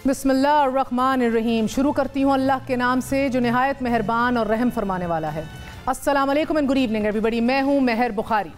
बिस्मिल्लाहिर्रहमानिर्रहीम। शुरू करती हूँ अल्लाह के नाम से जो निहायत मेहरबान और रहम फरमाने वाला है। अस्सलाम वालेकुम एंड गुड इवनिंग एवरीबॉडी। मैं हूँ मेहर बुखारी।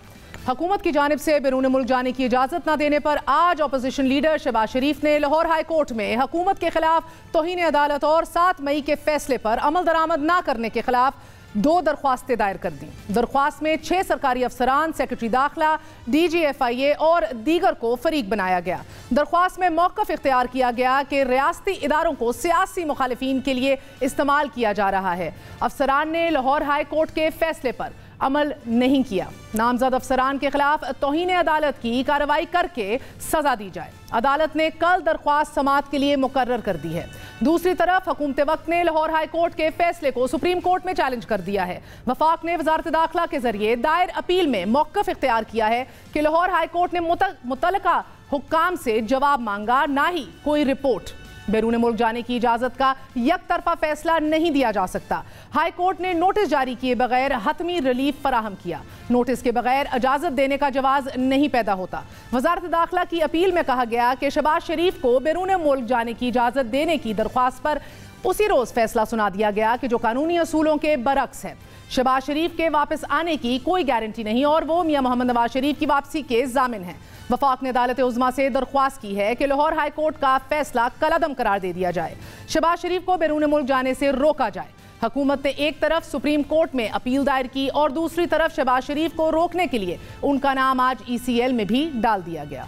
हुकूमत की जानिब से बैरून मुल्क जाने की इजाज़त न देने पर आज अपोजिशन लीडर शहबाज शरीफ ने लाहौर हाई कोर्ट में हुकूमत के खिलाफ तौहीन अदालत और 7 मई के फैसले पर अमल दरामद न करने के खिलाफ 2 दरख्वास्तें दायर कर दी। दरख्वास्त में 6 सरकारी अफसरान, सेक्रेटरी दाखिला, DGFIA और दीगर को फरीक बनाया गया। दरख्वास्त में मौक़िफ़ इख्तियार किया गया कि रियासती इदारों को सियासी मुखालिफिन के लिए इस्तेमाल किया जा रहा है। अफसरान ने लाहौर हाई कोर्ट के फैसले पर अमल नहीं किया। नामजद अफसरान के खिलाफ तौहीन अदालत की कार्रवाई करके सजा दी जाए। अदालत ने कल दरख्वास्त समाअत के लिए मुकर्रर कर दी है। दूसरी तरफ हुकूमत वक्त ने लाहौर हाई कोर्ट के फैसले को सुप्रीम कोर्ट में चैलेंज कर दिया है। वफाक ने वजारत दाखिला के जरिए दायर अपील में मौक़िफ़ इख्तियार किया है कि लाहौर हाई कोर्ट ने मुतल्लिका हुक्काम से जवाब मांगा, ना ही कोई रिपोर्ट। बैरून मुल्क जाने की इजाज़त का एक तरफा फैसला नहीं दिया जा सकता। हाई कोर्ट ने नोटिस जारी किए बगैर हतमी रिलीफ फराहम किया। नोटिस के बगैर इजाज़त देने का जवाज़ नहीं पैदा होता। वजारत दाखिला की अपील में कहा गया कि शहबाज शरीफ को बैरून मुल्क जाने की इजाज़त देने की दरख्वास्त पर उसी रोज़ फैसला सुना दिया गया कि जो कानूनी असूलों के बरक्स है। शहबाज शरीफ के वापस आने की कोई गारंटी नहीं और वो मियां मोहम्मद नवाज शरीफ की वापसी के जामिन हैं। वफाक ने अदालत उज़्मा से दरख्वास्त की है कि लाहौर हाई कोर्ट का फैसला कलअदम करार दे दिया जाए। शहबाज शरीफ को बैरून मुल्क जाने से रोका जाए। हुकूमत ने एक तरफ सुप्रीम कोर्ट में अपील दायर की और दूसरी तरफ शहबाज शरीफ को रोकने के लिए उनका नाम आज ECL में भी डाल दिया गया।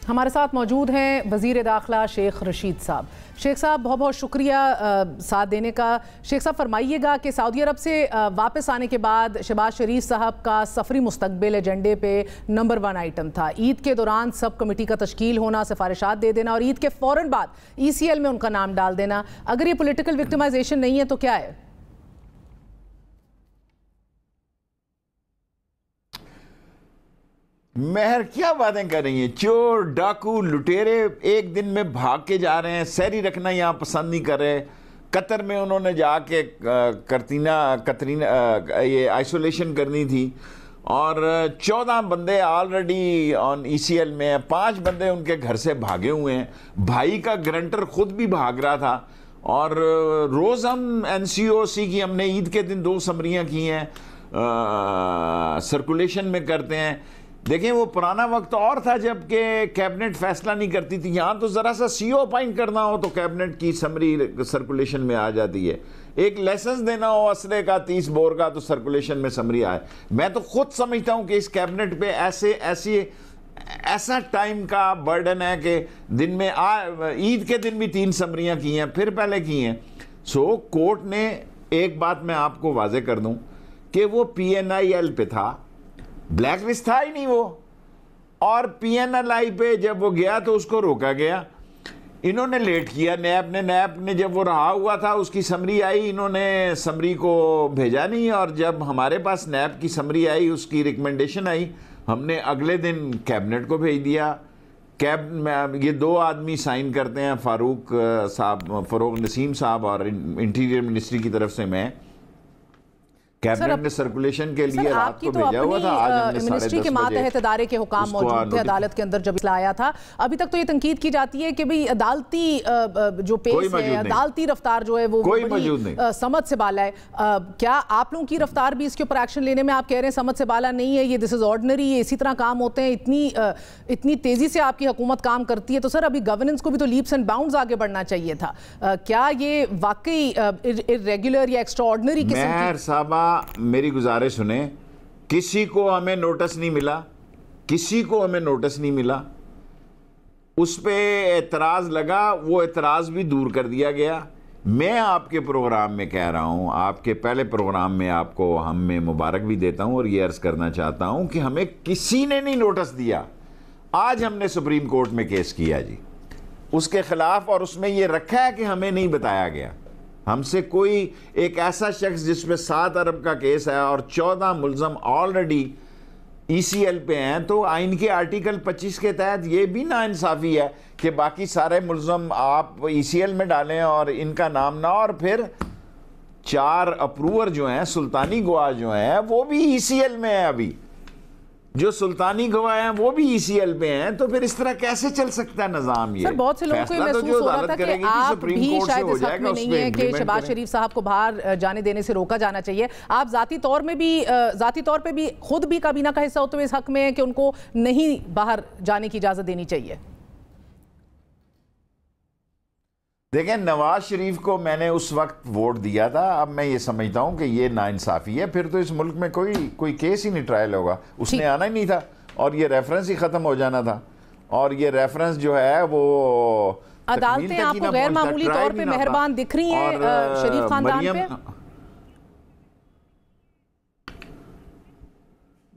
हमारे साथ मौजूद हैं वज़ीर दाखिला शेख रशीद साहब। शेख साहब बहुत बहुत शुक्रिया साथ देने का। शेख साहब फरमाइएगा कि सऊदी अरब से वापस आने के बाद शहबाज शरीफ साहब का सफरी मुस्तकबिल एजेंडे पे नंबर 1 आइटम था। ईद के दौरान सब कमेटी का तश्कील होना, सिफारिशात दे देना और ईद के फ़ौरन बाद ECL में उनका नाम डाल देना। अगर ये पॉलिटिकल विक्टिमाइजेशन नहीं है तो क्या है? मेहर क्या बातें कर रही हैं। चोर, डाकू, लुटेरे एक दिन में भाग के जा रहे हैं। सहरी रखना यहाँ पसंद नहीं कर रहे। कतर में उन्होंने जाके कतरीना ये आइसोलेशन करनी थी और 14 बंदे ऑलरेडी ऑन ECL में हैं। 5 बंदे उनके घर से भागे हुए हैं। भाई का ग्रंटर खुद भी भाग रहा था। और रोज़ हम NCOC की हमने ईद के दिन 2 समरियाँ की हैं, सर्कुलेशन में करते हैं। देखें वो पुराना वक्त और था जबकि कैबिनेट फैसला नहीं करती थी। यहाँ तो ज़रा सा CO अपॉइंट करना हो तो कैबिनेट की समरी सर्कुलेशन में आ जाती है। एक लाइसेंस देना हो असले का 30 बोर का तो सर्कुलेशन में समरी आए। मैं तो खुद समझता हूँ कि इस कैबिनेट पे ऐसा टाइम का बर्डन है कि दिन में ईद के दिन भी 3 समरियाँ की हैं, फिर पहले की हैं। सो कोर्ट ने एक बात मैं आपको वाजे कर दूँ कि वो PNIL पे था, ब्लैक लिस्ट था ही नहीं वो। और PNLI पे जब वो गया तो उसको रोका गया। इन्होंने लेट किया। नैब ने जब वो रहा हुआ था उसकी समरी आई, इन्होंने समरी को भेजा नहीं। और जब हमारे पास नैब की समरी आई, उसकी रिकमेंडेशन आई, हमने अगले दिन कैबिनेट को भेज दिया। ये 2 आदमी साइन करते हैं, फ़ारूक नसीम साहब और इंटीरियर मिनिस्ट्री की तरफ से मैं। कैबिनेट ने सर्कुलेशन के लिए रात को भेजा हुआ था। आज हमने मिनिस्ट्री के मातहत इदारे के हुकाम मौजूद थे अदालत के अंदर जब आया था। अभी तक तो ये तनकीद की जाती है कि भाई अदालती जो पेश है, अदालती रफ्तार जो है वो समझ से बाला है। क्या आप लोगों की रफ्तार भी इसके ऊपर एक्शन लेने में आप कह रहे हैं समझ से बाला नहीं है? ये दिस इज ऑर्डिनरी, ये इसी तरह काम होते हैं। इतनी तेजी से आपकी हुकूमत काम करती है तो सर अभी गवर्नेंस को भी तो लीप्स एंड बाउंड्स आगे बढ़ना चाहिए था। क्या ये वाकई इर्रेगुलर या एक्स्ट्राऑर्डिनरी किस्म की? मेरी गुजारिश सुने, किसी को हमें नोटिस नहीं मिला, उस पे एतराज़ लगा, वो एतराज़ भी दूर कर दिया गया। मैं आपके प्रोग्राम में कह रहा हूँ, आपके पहले प्रोग्राम में आपको मैं मुबारक भी देता हूँ और ये अर्ज़ करना चाहता हूँ कि हमें किसी ने नहीं नोटिस दिया। आज हमने सुप्रीम कोर्ट में केस किया जी उसके खिलाफ और उसमें ये रखा है कि हमें नहीं बताया गया। हमसे कोई एक ऐसा शख्स जिसमें 7 अरब का केस है और 14 मुल्ज़म ऑलरेडी ECL पे हैं, तो आइन के आर्टिकल 25 के तहत ये भी नाइंसाफ़ी है कि बाकी सारे मुल्ज़म आप ECL में डालें और इनका नाम ना, और फिर 4 अप्रूवर जो हैं, सुल्तानी गवाह जो हैं, वो भी ECL में है। अभी जो सुल्तानी गवाह हैं वो भी ECL पे हैं, तो फिर इस तरह कैसे चल सकता है निज़ाम? ये सर, बहुत से लोगों को महसूस हो रहा था कि आप भी शायद इस हक में नहीं है कि शहबाज शरीफ साहब को बाहर जाने देने से रोका जाना चाहिए। आप जाती तौर पे भी खुद भी काबीना का हिस्सा होते हुए इस हक में है कि उनको नहीं बाहर जाने की इजाजत देनी चाहिए? देखें, नवाज शरीफ को मैंने उस वक्त वोट दिया था। अब मैं ये समझता हूँ कि ये नाइंसाफ़ी है, फिर तो इस मुल्क में कोई केस ही नहीं ट्रायल होगा। उसने आना ही नहीं था और ये रेफरेंस ही ख़त्म हो जाना था। और ये रेफरेंस जो है वो अदालतें आपको गैर मामूली तौर पे मेहरबान दिख रही हैं शरीफ खानदान पे?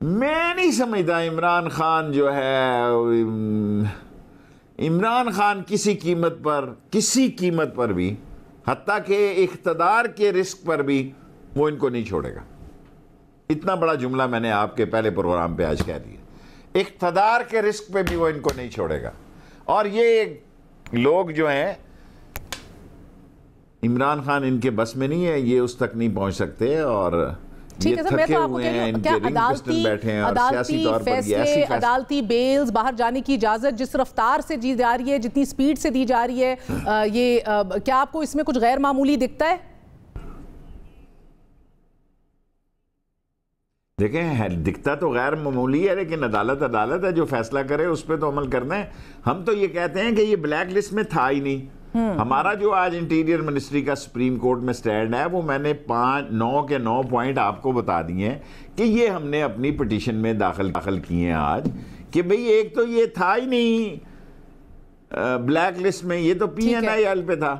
मैं नहीं समझता इमरान खान जो है, इमरान खान किसी कीमत पर भी, हत्ता के इख्तदार के रिस्क पर भी, वो इनको नहीं छोड़ेगा। इतना बड़ा जुमला मैंने आपके पहले प्रोग्राम पे आज कह दिया। इख्तदार के रिस्क पे भी वो इनको नहीं छोड़ेगा। और ये लोग जो हैं, इमरान खान इनके बस में नहीं है, ये उस तक नहीं पहुंच सकते। और ठीक है सर, मैं तो आपको कह रही हूँ, क्या अदालती फैसले, अदालती बेल्स, बाहर जाने की इजाजत जिस रफ्तार से दी जा रही है, जितनी स्पीड से दी जा रही है, क्या आपको इसमें कुछ गैर मामूली दिखता है? देखें, दिखता तो गैर मामूली है, लेकिन अदालत है, जो फैसला करे उस पर तो अमल करना है। हम तो ये कहते हैं कि ये ब्लैक लिस्ट में था ही नहीं। हमारा जो आज इंटीरियर मिनिस्ट्री का सुप्रीम कोर्ट में स्टैंड है, वो मैंने 9 पॉइंट आपको बता दिए हैं कि ये हमने अपनी पिटीशन में दाखिल किए हैं आज, कि भाई एक तो ये था ही नहीं ब्लैक लिस्ट में, ये तो PNIL पे था।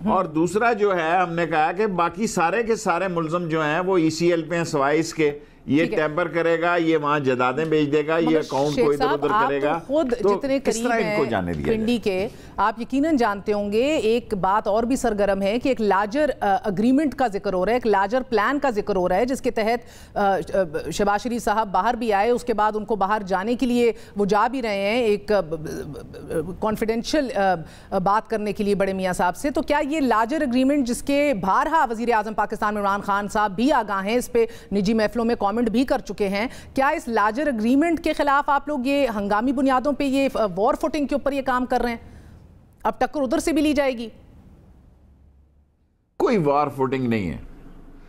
और दूसरा जो है, हमने कहा कि बाकी सारे के सारे मुल्ज़म जो हैं वो ECL पे हैं, सवाए इसके ये टेम्पर करेगा, ये वहां जदादें भेज देगा, ये अकाउंट को इधर उधर करेगा। तो खुद जितने करीब हैं पिंडी के, आप यकीनन जानते होंगे, एक बात और भी सरगर्म है कि एक लार्जर अग्रीमेंट का जिक्र हो रहा है, एक लार्जर प्लान का जिक्र हो रहा है, जिसके तहत शहबाज शरीफ साहब बाहर भी आए, उसके बाद उनको बाहर जाने के लिए वो जा भी रहे हैं, एक कॉन्फिडेंशियल बात करने के लिए बड़े मियाँ साहब से। तो क्या ये लार्जर अग्रीमेंट, जिसके बारहा वज़ीर आज़म पाकिस्तान में इमरान खान साहब भी आगाह हैं, इस पे निजी महफिलों में कमेंट भी कर चुके हैं, क्या इस लार्जर एग्रीमेंट के खिलाफ आप लोग ये हंगामी बुनियादों पे, ये वॉर फुटिंग के ऊपर ये काम कर रहे हैं? अब टक्कर उधर से भी ली जाएगी? कोई वॉर फुटिंग नहीं है।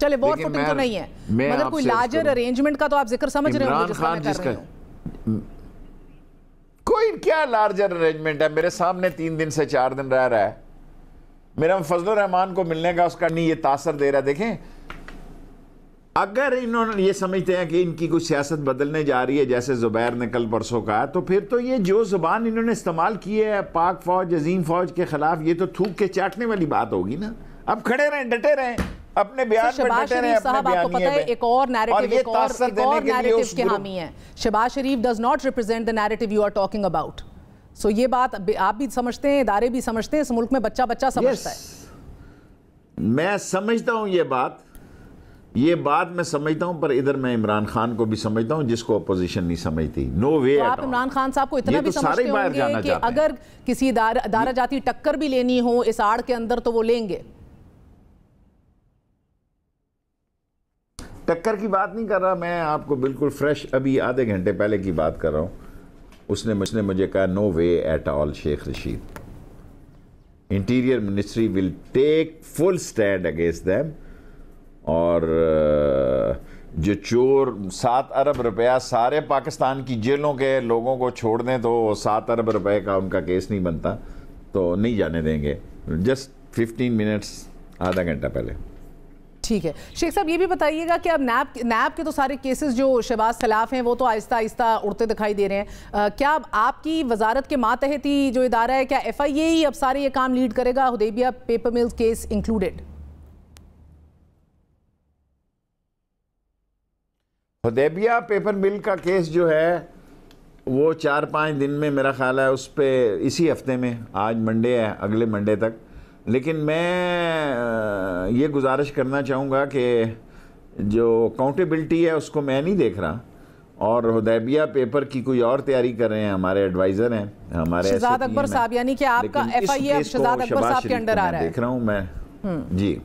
चले, वॉर फुटिंग तो नहीं है, मगर कोई लार्जर अरेंजमेंट का तो आप जिक्र समझ रहे हो जिसका मैं कर रही हूं। कोई क्या लार्जर अरेंजमेंट है? मेरे सामने 3 दिन से 4 दिन रह रहा है, मेरा फजलुर रहमान को मिलने का उसका नहीं ये तासर दे रहा है। देखें, अगर इन्होंने ये समझते हैं कि इनकी कुछ सियासत बदलने जा रही है, जैसे जुबैर ने कल परसों कहा, तो फिर तो ये जो जुबान इन्होंने इस्तेमाल की है पाक फौज, अजीम फौज के खिलाफ, ये तो थूक के चाटने वाली बात होगी ना। अब खड़े रहें, डटे रहें, अपने बयान पे डटे रहें, अपने बयानिए पे। एक और नैरेटिव के हामी हैं। Shahbaz Sharif does not represent the narrative you are talking about. So ये बात आप भी समझते हैं, इदारे भी समझते हैं, इस मुल्क में बच्चा समझता है। मैं समझता हूँ ये बात मैं समझता हूं, पर इधर मैं इमरान खान को भी समझता हूं, जिसको अपोजिशन नहीं समझती। नो वे। तो आप इमरान खान साहब को इतना भी समझते होंगे कि अगर किसी दारा जाती टक्कर भी लेनी हो इस आड़ के अंदर, तो वो लेंगे? टक्कर की बात नहीं कर रहा मैं, आपको बिल्कुल फ्रेश अभी आधे घंटे पहले की बात कर रहा हूं। उसने मुझे कहा no way at all Sheikh Rashid, interior ministry will take full stand against them. और जो चोर 7 अरब रुपया सारे पाकिस्तान की जेलों के लोगों को छोड़ दें, तो 7 अरब रुपए का उनका केस नहीं बनता, तो नहीं जाने देंगे। जस्ट 15 मिनट्स, आधा घंटा पहले। ठीक है शेख साहब, ये भी बताइएगा कि अब नैब के तो सारे केसेस जो शहबाज खिलाफ हैं वो तो आहिस्ता आहिस्ता उड़ते दिखाई दे रहे हैं। क्या आपकी वजारत के मातहती जो इदारा है, क्या FIA ही अब सारे ये काम लीड करेगा, Hudaibiya paper mills case included? Hudaibiya paper mill का केस जो है वो 4-5 दिन में मेरा ख्याल है, उस पर इसी हफ्ते में, आज मंडे है, अगले मंडे तक। लेकिन मैं ये गुजारिश करना चाहूँगा कि जो अकाउंटेबिलिटी है उसको मैं नहीं देख रहा, और हुदैबिया पेपर की कोई और तैयारी कर रहे हैं, हमारे एडवाइजर हैं, हमारे शहजाद अकबर साहब, यानी कि आपका FIA शहजाद अकबर साहब के अंडर आ रहा है। देख रहा हूं मैं जी।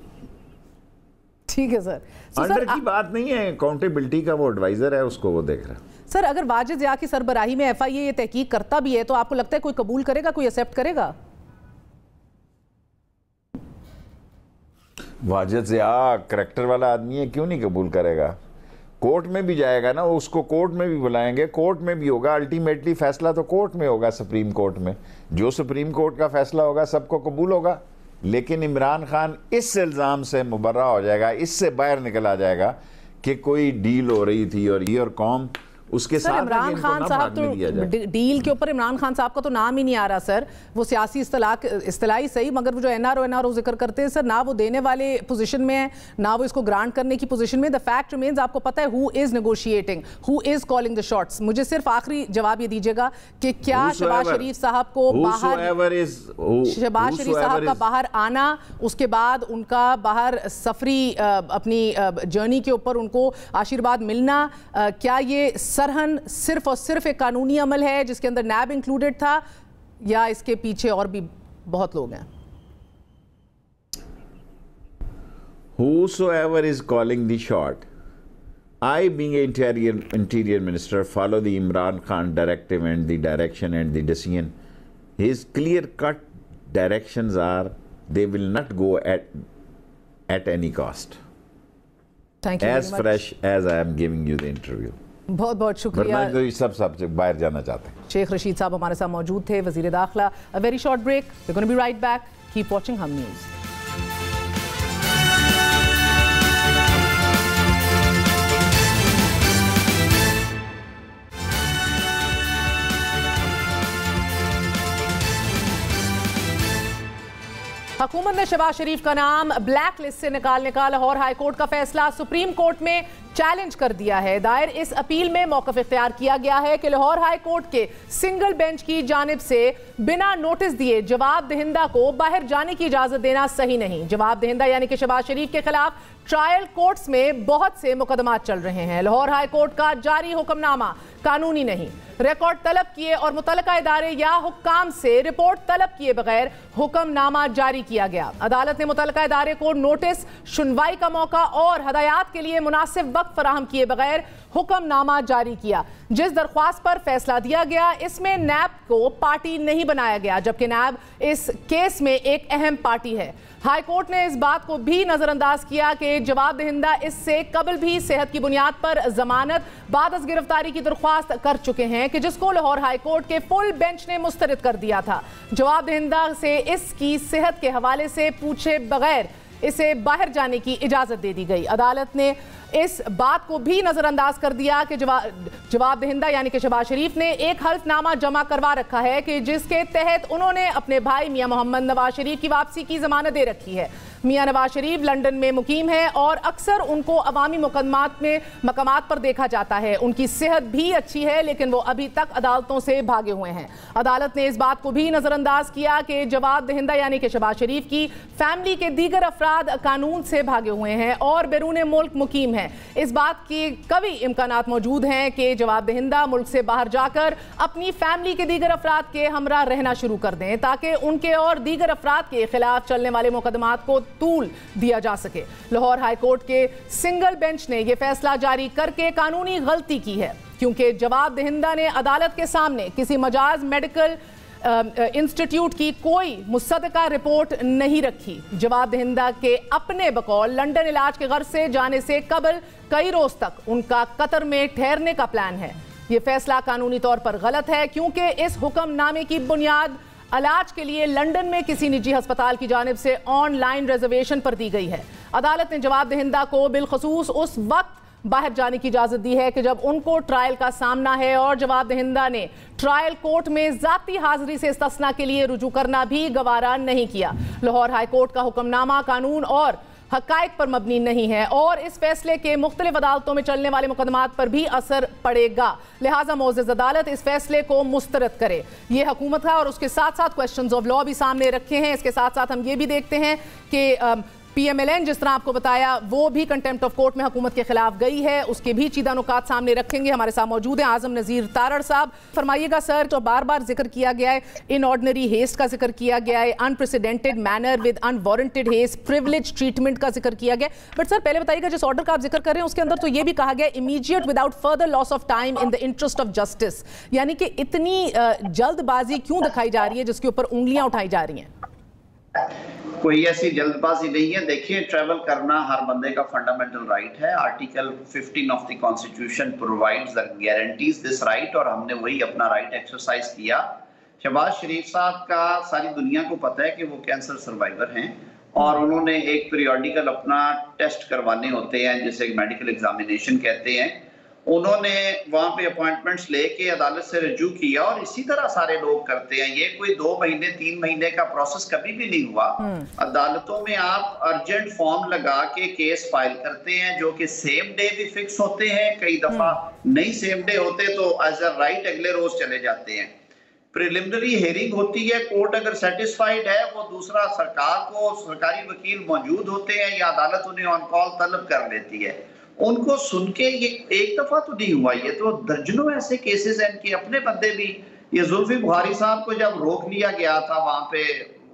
ठीक है सर। अंडर की बात नहीं है, अकाउंटेबिलिटी का वो एडवाइजर है, उसको वो देख रहा है। सर अगर वाजिद ज़िया की सरबराही में FIA ये तहकीक करता भी है तो आपको लगता है कोई कबूल करेगा, कोई एक्सेप्ट करेगा? वाजिद ज़िया करैक्टर वाला आदमी है, क्यों नहीं कबूल करेगा? कोर्ट में भी जाएगा ना, उसको कोर्ट में भी बुलाएंगे, कोर्ट में भी होगा, अल्टीमेटली फैसला तो कोर्ट में होगा, सुप्रीम कोर्ट में। जो सुप्रीम कोर्ट का फैसला होगा सबको कबूल होगा। लेकिन इमरान खान इस इल्ज़ाम से मुबर्रा हो जाएगा, इससे बाहर निकल आ जाएगा कि कोई डील हो रही थी और ये और कौम उसके साथ इमरान खान साहब तो डील के ऊपर इमरान खान साहब का तो नाम ही नहीं आ रहा सर। वो सियासी इस्तिलाही सही, मगर वो जो NRO जिक्र करते हैं सर, ना वो देने वाले पोजीशन में है, ना वो इसको ग्रांट करने की पोजीशन में। द फैक्ट रिमेन्स, आपको पता है who is negotiating, who is calling the shots. मुझे सिर्फ आखिरी जवाब ये दीजिएगा कि क्या शहबाज शरीफ साहब को बाहर, शहबाज शरीफ साहब का बाहर आना, उसके बाद उनका बाहर सफरी अपनी जर्नी के ऊपर उनको आशीर्वाद मिलना, क्या ये सरहन सिर्फ और सिर्फ एक कानूनी अमल है जिसके अंदर नैब इंक्लूडेड था, या इसके पीछे और भी बहुत लोग हैं? Whosoever is calling the shot, I being an interior minister follow the Imran Khan directive and the direction and the decision. His clear-cut directions are they will not go at any cost. Thank you as fresh as I am giving you the interview. बहुत बहुत शुक्रिया। तो सब बाहर जाना चाहते हैं। शेख रशीद साहब हमारे साथ मौजूद थे, वजीर दाखिला। A very short break, we gonna be right back, keep watching Hum news. हुकूमत ने शहबाज शरीफ का नाम ब्लैक लिस्ट से निकालने का लाहौर हाई कोर्ट का फैसला सुप्रीम कोर्ट में चैलेंज कर दिया है। दायर इस अपील में मौक़िफ़ इख्तियार किया गया है कि लाहौर हाई कोर्ट के सिंगल बेंच की जानिब से बिना नोटिस दिए जवाब दहिंदा को बाहर जाने की इजाजत देना सही नहीं। जवाब दहिंदा यानी कि शहबाज शरीफ के खिलाफ ट्रायल कोर्ट्स में बहुत से मुकदमात चल रहे हैं। लाहौर हाई कोर्ट का जारी हुक्मनामा कानूनी नहीं, रिकॉर्ड तलब किए और मुतल्लिका इदारे या हुक्काम से रिपोर्ट तलब किए बगैर हुक्मनामा जारी किया गया। अदालत ने मुतल्लिका इदारे को नोटिस, सुनवाई का मौका और हदायत के लिए मुनासिब वक्त फराहम किए बगैर हुक्मनामा जारी किया। जिस दरख्वास्त पर फैसला दिया गया इसमें नैब को पार्टी नहीं बनाया गया, जबकि नैब इस केस में एक अहम पार्टी है। हाई कोर्ट ने इस बात को भी नजरअंदाज किया कि जवाब दहिंदा इससे कबल भी सेहत की बुनियाद पर जमानत बाद अज गिरफ्तारी की दरख्वास्त कर चुके हैं कि जिसको लाहौर हाई कोर्ट के फुल बेंच ने मुस्तरद कर दिया था। जवाब दहिंदा से इसकी सेहत के हवाले से पूछे बगैर इसे बाहर जाने की इजाजत दे दी गई। अदालत ने इस बात को भी नजरअंदाज कर दिया कि जवाब दहिंदा यानी कि शहबाज शरीफ ने एक हल्फनामा जमा करवा रखा है कि जिसके तहत उन्होंने अपने भाई मियां मोहम्मद नवाज शरीफ की वापसी की जमानत दे रखी है। मियां नवाज शरीफ लंदन में मुकीम है और अक्सर उनको अवामी मकामात पर देखा जाता है। उनकी सेहत भी अच्छी है लेकिन वो अभी तक अदालतों से भागे हुए हैं। अदालत ने इस बात को भी नजरअंदाज किया कि जवाब दहिंदा यानी कि शहबाज शरीफ की फैमिली के दीगर अफराद कानून से भागे हुए हैं और बैरून मुल्क मुकीम हैं। इस बात की कभी इम्कानात मौजूद हैं कि जवाब दहिंदा मुल्क से बाहर जाकर अपनी फैमिली के दीगर अफराद के हमरा रहना शुरू कर दें ताकि उनके और दीगर अफराद के खिलाफ चलने वाले मुकदमात को तूल दिया जा सके। लाहौर हाई कोर्ट के सिंगल बेंच ने यह फैसला जारी करके कानूनी गलती की है क्योंकि जवाब दहिंदा ने अदालत के सामने किसी मजाज मेडिकल इंस्टीट्यूट की कोई मुसद्दका रिपोर्ट नहीं रखी। जवाब दहिंदा के अपने बकौल लंदन इलाज के गर्ज से जाने से कबल कई रोज तक उनका कतर में ठहरने का प्लान है। यह फैसला कानूनी तौर पर गलत है क्योंकि इस हुक्मनामे की बुनियाद इलाज के लिए लंदन में किसी निजी अस्पताल की जानिब से ऑनलाइन रिजर्वेशन पर दी गई है। अदालत ने जवाब दहिंदा को बिलखसूस उस वक्त बाहर जाने की इजाजत दी है कि जब उनको ट्रायल का सामना है और जवाब दहिंदा ने ट्रायल कोर्ट में जाती हाजिरी से इस्तिस्ना के लिए रुजू करना भी गवारा नहीं किया। लाहौर हाई कोर्ट का हुक्मनामा कानून और हकायक पर मबनी नहीं है और इस फैसले के मुख्तलिफ अदालतों में चलने वाले मुकदमात पर भी असर पड़ेगा। लिहाजा मोअज़्ज़ज़ अदालत इस फैसले को मुस्तरद करे। ये हुकूमत है और उसके साथ साथ क्वेश्चंस ऑफ लॉ भी सामने रखे हैं। इसके साथ साथ हम ये भी देखते हैं कि PMLN जिस तरह आपको बताया वो भी कंटेम्प्ट ऑफ कोर्ट में हुकूमत के खिलाफ गई है, उसके भी चीदा नुकात सामने रखेंगे। हमारे साथ मौजूद हैं आजम नज़ीर तारड़ साहब। फरमाइएगा सर, तो बार बार जिक्र किया गया है, इन ऑर्डिनरी हेस्ट का जिक्र किया गया है, unprecedented manner with unwarranted haste, privilege treatment का जिक्र किया गया। बट सर पहले बताइएगा, जिस ऑर्डर का आप जिक्र कर रहे हैं उसके अंदर तो ये भी कहा गया immediate without further loss of time in the interest of justice, यानी कि इतनी जल्दबाजी क्यों दिखाई जा रही है जिसके ऊपर उंगलियां उठाई जा रही हैं? कोई ऐसी जल्दबाजी नहीं है। देखिए, ट्रैवल करना हर बंदे का फंडामेंटल राइट है। Article 15 of the constitution provides the guarantees this right, और हमने वही अपना राइट एक्सरसाइज किया। शहबाज शरीफ साहब का सारी दुनिया को पता है कि वो कैंसर सर्वाइवर हैं, और उन्होंने एक पीरियोडिकल अपना टेस्ट करवाने होते हैं जिसे मेडिकल एग्जामिनेशन कहते हैं। उन्होंने वहां पे अपॉइंटमेंट्स लेके अदालत से रजू किया, और इसी तरह सारे लोग करते हैं। ये कोई 2 महीने 3 महीने का प्रोसेस कभी भी नहीं हुआ। अदालतों में आप अर्जेंट फॉर्म लगा के केस फाइल करते हैं, जो कि सेम डे भी फिक्स होते हैं, कई दफा नहीं सेम डे होते तो एज अ राइट अगले रोज चले जाते हैं। प्रिलिमिनरी हेयरिंग होती है, कोर्ट अगर सेटिस्फाइड है वो दूसरा सरकार को सरकारी वकील मौजूद होते हैं या अदालत उन्हें ऑन कॉल तलब कर लेती है। उनको सुन के ये एक दफा तो नहीं हुआ, ये तो दर्जनों ऐसे केसेस हैं। इनके अपने बंदे भी, ये जुल्फी बुखारी साहब को जब रोक लिया गया था वहां पे,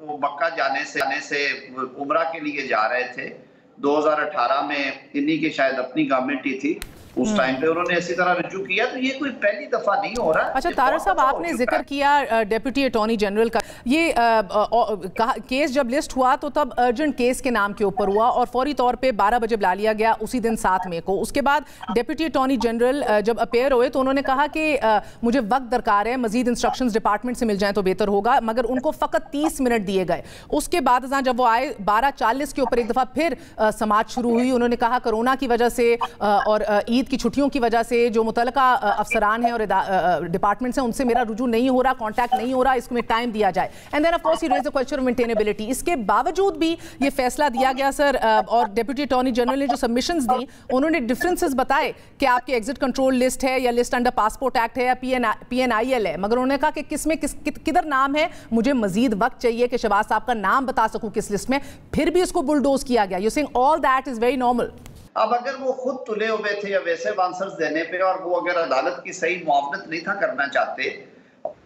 वो मक्का जाने से उमरा के लिए जा रहे थे 2018 में, इन्हीं की शायद अपनी गवर्नमेंट ही थी उस टाइम पे, उन्होंने इसी तरह रजू किया। तो ये कोई पहली दफा नहीं हो रहा। अच्छा तारड़ साहब, आपने जिक्र किया डेप्यूटी अटॉर्नी जनरल का, ये केस जब लिस्ट हुआ तो तब अर्जेंट केस के नाम के ऊपर हुआ और फौरी तौर पे 12 बजे बुला लिया गया उसी दिन 7 मई को। उसके बाद डेप्यूटी अटॉर्नी जनरल जब अपेयर हुए तो उन्होंने कहा कि मुझे वक्त दरकार है, मजीद इंस्ट्रक्शंस डिपार्टमेंट से मिल जाएं तो बेहतर होगा, मगर उनको फ़कत 30 मिनट दिए गए। उसके बाद जब वो आए 12:40 के ऊपर एक दफ़ा फिर समाअत शुरू हुई। उन्होंने कहा कोरोना की वजह से और ईद की छुट्टियों की वजह से जो मुतलका अफसरान हैं और डिपार्टमेंट्स हैं उनसे मेरा रुजू नहीं हो रहा, कांटेक्ट नहीं हो रहा, इसको में टाइम दिया जाए। And then of course he raise the question of maintainability. इसके बावजूद भी ये फैसला दिया गया सर, और डेप्यूटी अटॉर्नी जनरल ने जो सबमिशंस दी उन्होंने डिफरेंसेस बताए कि आपकी एग्जिट कंट्रोल लिस्ट है या लिस्ट अंडर पासपोर्ट एक्ट है या PNIL है, मगर उन्होंने कहा कि किसमें किधर नाम है, मुझे मजीद वक्त चाहिए कि शहबाज साहब का नाम बता सकूं किस लिस्ट में, फिर भी उसको बुलडोज किया गया। You saying all that is very normal. अब अगर वो खुद तुले हुए थे या वैसे आंसर्स देने पे, और वो अगर अदालत की सही मुआवनत नहीं था करना चाहते,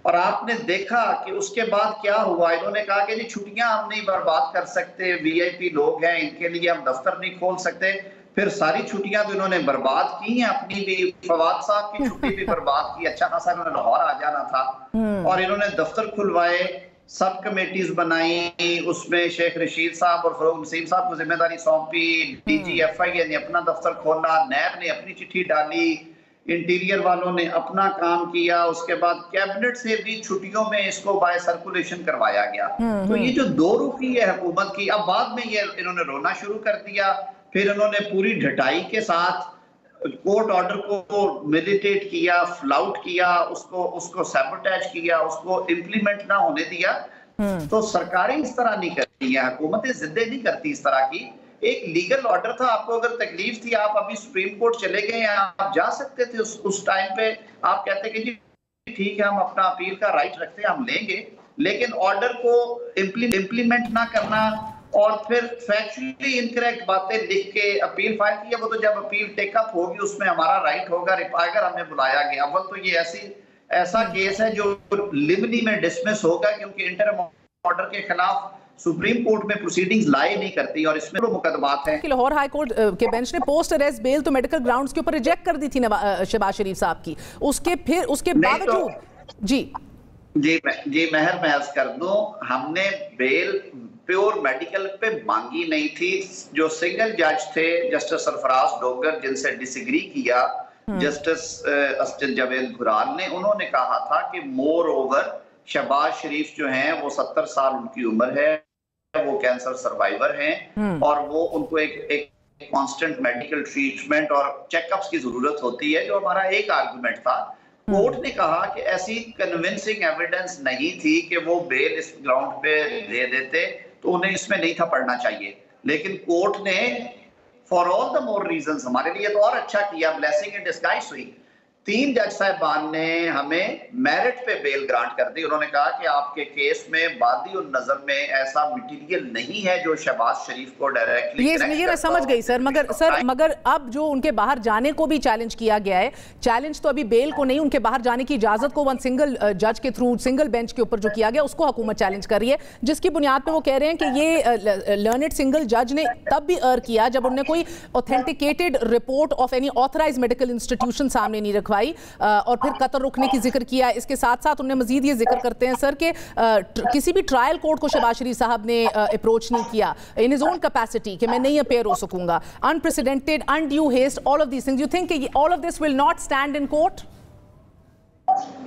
और आपने देखा कि उसके बाद क्या हुआ, इन्होंने कहा कि जी छुट्टियां हम नहीं बर्बाद कर सकते, VIP लोग हैं, इनके लिए हम दफ्तर नहीं खोल सकते। फिर सारी छुट्टियां तो इन्होंने बर्बाद की हैं, अपनी भी, फवाद साहब की छुट्टी भी बर्बाद की। अच्छा खासा इन्होंने लाहौर आ जाना था, और इन्होंने दफ्तर खुलवाए, सब कमेटीज बनाई, उसमें शेख रशीद साहब और फरूक नसीम साहब को जिम्मेदारी सौंपी, DGFI ने अपना दफ्तर खोला, नैब ने अपनी चिट्ठी डाली, इंटीरियर वालों ने अपना काम किया। उसके बाद कैबिनेट से भी छुट्टियों में इसको बाय सर्कुलेशन करवाया गया। तो ये जो दो रुखी है हुकूमत की, अब बाद में ये इन्होंने रोना शुरू कर दिया। फिर इन्होंने पूरी ढटाई के साथ कोर्ट ऑर्डर को मेडिटेट किया, फ्लाउट किया, उसको सैबोटेज किया, उसको इम्प्लीमेंट ना होने दिया। तो सरकारें इस तरह नहीं करती हैं, हुकूमतें जिद्दें नहीं करती इस तरह की। एक लीगल ऑर्डर था, आपको अगर तकलीफ थी, आप अभी सुप्रीम कोर्ट चले गए, आप जा सकते थे। उस टाइम पे आप कहते कि जी ठीक है, हम अपना अपील का राइट रखते हैं, हम लेंगे, लेकिन ऑर्डर को इम्प्लीमेंट ना करना और फिर फैक्चुअली इनकरेक्ट बातें लिख के अपील फाइल किया, वो तो जब अपील टेकअप होगी उसमें हमारा राइट होगा। अगर हमें बुलाया गया, अव्वल तो ये ऐसा केस है जो लिमनी में डिसमिस होगा, क्योंकि इंटरिम ऑर्डर के खिलाफ सुप्रीम कोर्ट में प्रोसीडिंग्स लाई नहीं करती, और इसमें मुकदमात हैं। लाहौर हाई कोर्ट के बेंच ने पोस्ट अरेस्ट बेल तो मेडिकल ग्राउंड्स के ऊपर रिजेक्ट कर दी थी शहबाज शरीफ साहब की। उसके बावजूद जी महर मैं अर्ज कर दूं, हमने बेल प्योर मेडिकल पे मांगी नहीं थी। जो सिंगल जज थे जस्टिस सरफराज डोगर, जिनसे डिसएग्री किया जस्टिस असद जावेद घुराल ने, उन्होंने कहा था कि मोर ओवर शहबाज शरीफ जो हैं वो 70 साल उनकी उम्र है, वो कैंसर सर्वाइवर हैं, और वो उनको एक कांस्टेंट मेडिकल ट्रीटमेंट और चेकअप्स की जरूरत होती है, जो हमारा एक आर्गुमेंट था। कोर्ट ने कहा कि ऐसी कन्विंसिंग एविडेंस नहीं थी कि वो बेल इस ग्राउंड पे दे देते, तो उन्हें इसमें नहीं था पढ़ना चाहिए। लेकिन कोर्ट ने for all the more reasons हमारे लिए तो और अच्छा किया, ब्लेसिंग इन डिस्गाइज हुई। 3 जज साहिबान ने हमें मेरिट पे बेल ग्रांट कर दी। उन्होंने कहा कि आपके केस में बादी उन नजर में ऐसा मटेरियल नहीं है जो शहबाज शरीफ को डायरेक्टली ये मैं समझ गई सर, मगर अब जो उनके बाहर जाने को भी चैलेंज किया गया है, चैलेंज तो अभी बेल को नहीं, उनके बाहर जाने की इजाजत को वन सिंगल जज के थ्रू सिंगल बेंच के ऊपर जो किया गया उसको हुकूमत चैलेंज कर रही है, जिसकी बुनियाद पे वो कह रहे हैं कि ये लर्नेड सिंगल जज ने तब भी अर्ज किया जब उन्होंने कोई authenticated report of any authorised medical institution सामने नहीं रखवाई और फिर कत्ल रुकने की जिक्र किया। इसके साथ साथ उन्होंने मजीद ये जिक्र करते हैं सर कि किसी भी ट्रायल कोर्ट को शहबाज शरीफ साहब ने अप्रोच नहीं किया इन हिज ओन कैपेसिटी कि मैं नहीं अपेयर हो सकूंगा, unprecedented, undue haste, all of these things. You think all of this will not stand in court?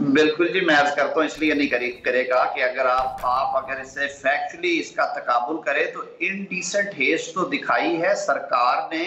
बिल्कुल जी, मैं अर्ज करता हूँ इसलिए नहीं करेगा कि अगर आप अगर इसे फैक्चुअली इसका तकाबुल करें तो इनडिसेंट हेस्ट तो दिखाई है सरकार ने,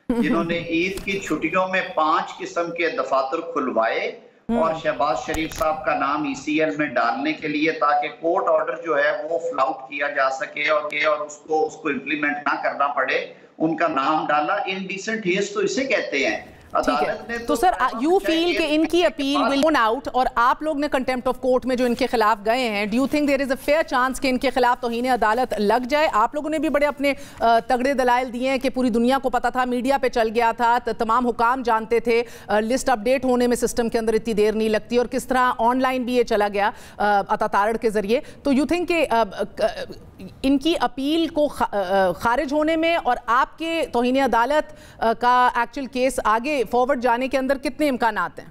जिन्होंने ईद की छुट्टियों में 5 किस्म के दफातर खुलवाए और शहबाज शरीफ साहब का नाम ECL में डालने के लिए, ताकि कोर्ट ऑर्डर जो है वो फ्लाउट किया जा सके और उसको इम्प्लीमेंट ना करना पड़े, उनका नाम डाला। इनडिसेंट हेस्ट तो इसे कहते हैं। ठीक है, तो सर यू फील कि इनकी अपील विल वन आउट और आप लोग ने कंटेम्प्ट ऑफ कोर्ट में जो इनके खिलाफ गए हैं, do you think there is a fair chance कि इनके खिलाफ तौहीन अदालत लग जाए? आप लोगों ने भी बड़े अपने तगड़े दलाइल दिए हैं कि पूरी दुनिया को पता था, मीडिया पे चल गया था, तमाम हुकाम जानते थे, लिस्ट अपडेट होने में सिस्टम के अंदर इतनी देर नहीं लगती और किस तरह ऑनलाइन भी ये चला गया अता तारड़ के जरिए। तो यू थिंक कि इनकी अपील को खारिज होने में और आपके तौहीन अदालत का एक्चुअल केस आगे फॉरवर्ड जाने के अंदर कितने इम्कानात हैं?